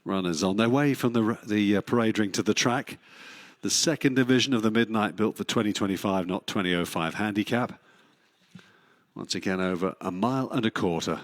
Runners on their way from the parade ring to the track. The second division of the Midnite, built for 2025, not 2005 handicap. Once again, over 1.25 miles.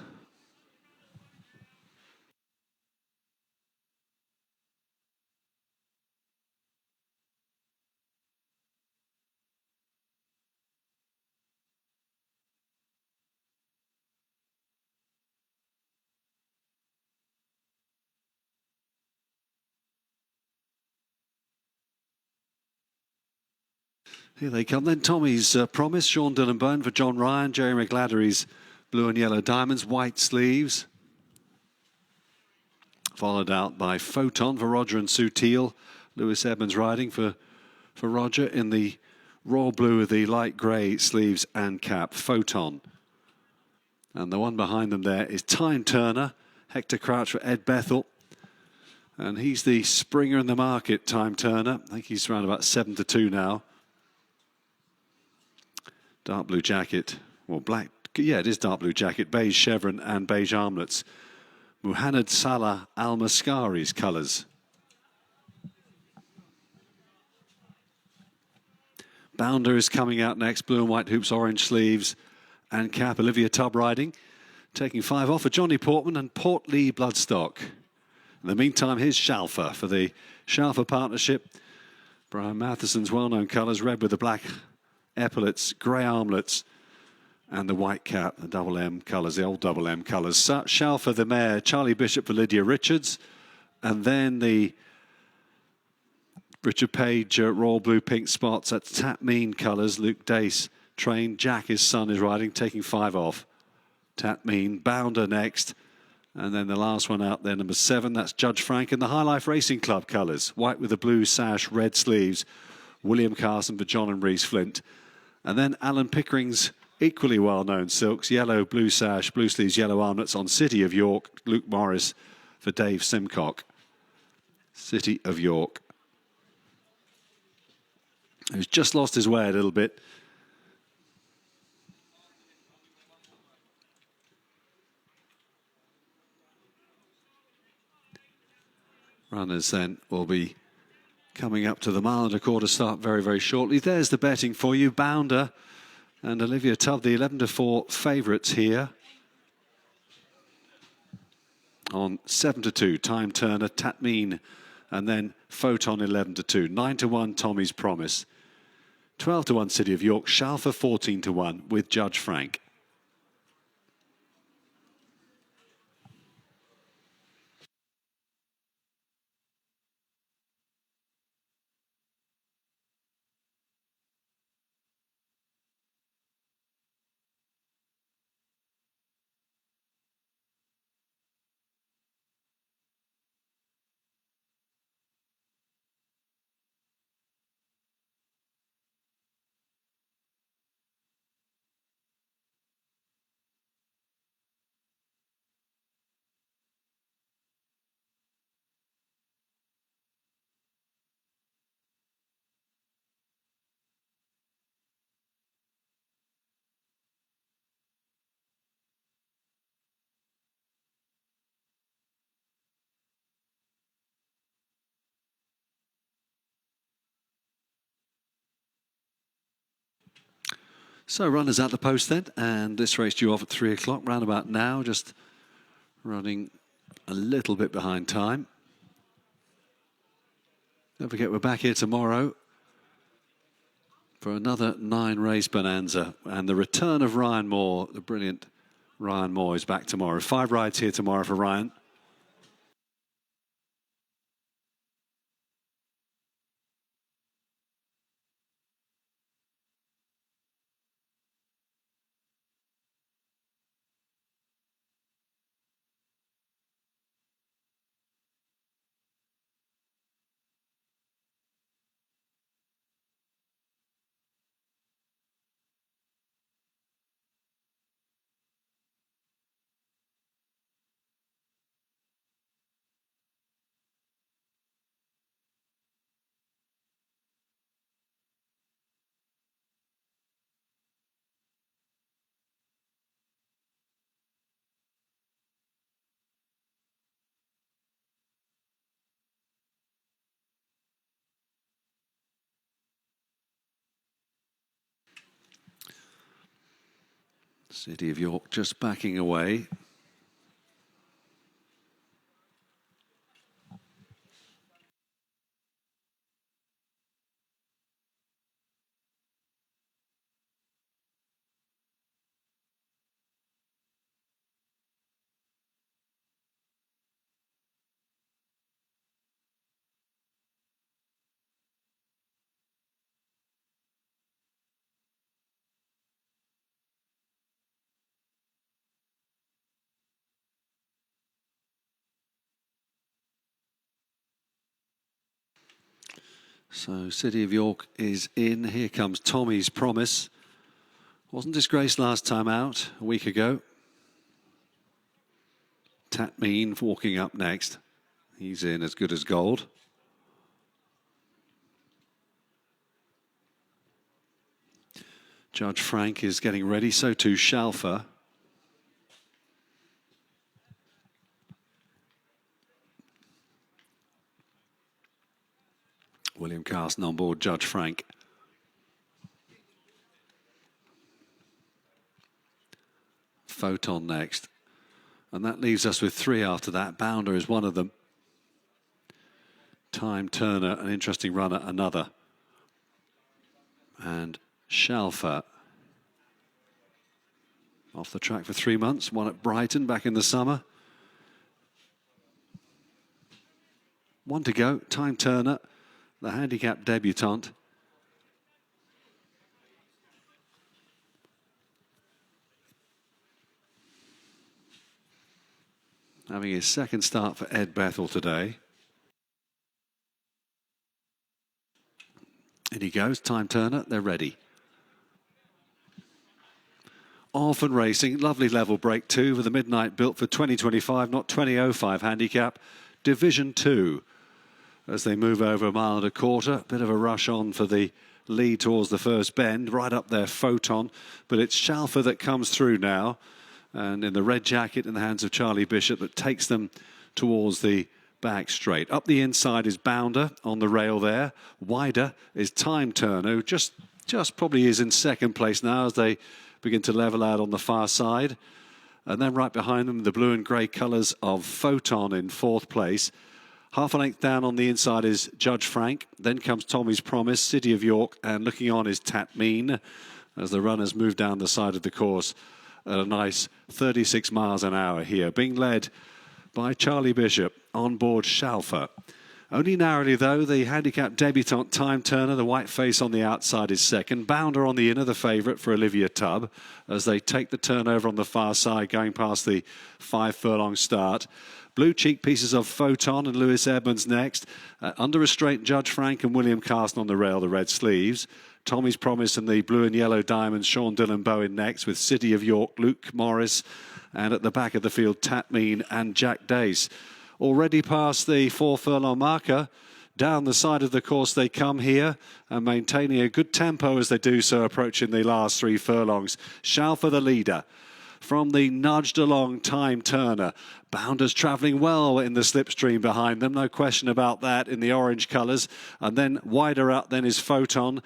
Here they come then. Tommy's Promise, Sean Dillon Byrne for John Ryan, Jerry McGladdery's Blue and Yellow Diamonds, white sleeves. Followed out by Photon for Roger and Sue Teal. Lewis Edmonds riding for Roger in the royal blue with the light grey sleeves and cap, Photon. And the one behind them there is Time Turner, Hector Crouch for Ed Bethel. And he's the springer in the market, Time Turner. I think he's around about 7-2 now. Dark blue jacket, or black, yeah, it is dark blue jacket, beige chevron and beige armlets. Muhammad Salah Al-Mascari's colours. Bounder is coming out next, blue and white hoops, orange sleeves and cap. Olivia Tubb riding, taking 5 off for Johnny Portman and Portley Bloodstock. In the meantime, here's Shalfa for the Shalfa partnership. Brian Matheson's well-known colours, red with the black epaulets, grey armlets, and the white cap, the double M colours, the old double M colours. Shalfa the mare, Charlie Bishop for Lydia Richards, and then the Richard Page royal blue pink spots. That's Tatmeen colours. Luke Dace trained. Jack, his son, is riding, taking 5 off. Tatmeen, Bounder next, and then the last one out there, number 7. That's Judge Frank in the High Life Racing Club colours, white with the blue sash, red sleeves. William Carson for John and Reese Flint. And then Alan Pickering's equally well-known silks, yellow, blue sash, blue sleeves, yellow armlets on City of York. Luke Morris for Dave Simcock. City of York. Who's just lost his way a little bit. Runners then will be coming up to the 1.25 mile start very, very shortly. There's the betting for you. Bounder and Olivia Tubb, the 11-4 favourites here. On 7-2, Time Turner, Tatmeen, and then Photon 11-2. 9-1, Tommy's Promise. 12-1, City of York. Shalfa 14-1 with Judge Frank. So runners at the post then, and this race due off at 3 o'clock, round about now, just running a little bit behind time. Don't forget, we're back here tomorrow for another 9-race bonanza, and the return of Ryan Moore, the brilliant Ryan Moore, is back tomorrow. 5 rides here tomorrow for Ryan. City of York just backing away. So City of York is in. Here comes Tommy's Promise. Wasn't disgraced last time out, a week ago. Tatmean walking up next. He's in as good as gold. Judge Frank is getting ready, so too Shalfa. William Carson on board Judge Frank. Photon next. And that leaves us with three after that. Bounder is one of them. Time Turner, an interesting runner, another. And Shalfa. Off the track for 3 months. One at Brighton back in the summer. One to go. Time Turner, the handicap debutant. Having his second start for Ed Bethel today. In he goes, Time Turner, they're ready. Off and racing, lovely level break 2 with the Midnite built for 2025, not 2005 handicap. Division 2. As they move over a mile and a quarter, bit of a rush on for the lead towards the first bend, right up there, Photon. But it's Shalfa that comes through now. And in the red jacket in the hands of Charlie Bishop that takes them towards the back straight. Up the inside is Bounder on the rail there. Wider is Time Turner, who just probably is in second place now as they begin to level out on the far side. And then right behind them, the blue and grey colours of Photon in fourth place. Half a length down on the inside is Judge Frank. Then comes Tommy's Promise, City of York, and looking on is Tatmean as the runners move down the side of the course at a nice 36 miles an hour here, being led by Charlie Bishop on board Shalfa. Only narrowly, though, the handicap debutant Time Turner, the white face on the outside, is second. Bounder on the inner, the favourite for Olivia Tubb, as they take the turnover on the far side, going past the 5 furlong start. Blue cheek pieces of Photon and Lewis Edmonds next. Under restraint, Judge Frank and William Carson on the rail, the red sleeves. Tommy's Promise and the blue and yellow diamonds, Sean Dillon Bowen next, with City of York, Luke Morris, and at the back of the field, Tatmean and Jack Dace. Already past the 4 furlong marker, down the side of the course they come here, and maintaining a good tempo as they do so, approaching the last 3 furlongs. Shalfa the leader. From the nudged along Time Turner. Bounder's travelling well in the slipstream behind them, no question about that, in the orange colours. And then wider up then is Photon.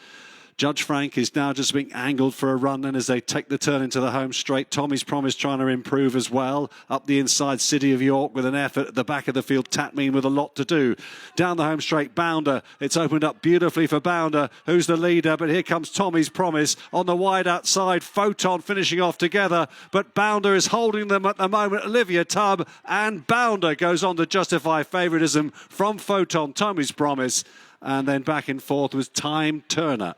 Judge Frank is now just being angled for a run then as they take the turn into the home straight. Tommy's Promise trying to improve as well. Up the inside, City of York with an effort. At the back of the field, Tatmean with a lot to do. Down the home straight, Bounder. It's opened up beautifully for Bounder, who's the leader. But here comes Tommy's Promise on the wide outside. Photon finishing off together. But Bounder is holding them at the moment. Olivia Tubb and Bounder goes on to justify favouritism from Photon. Tommy's Promise. And then back and forth was Time Turner.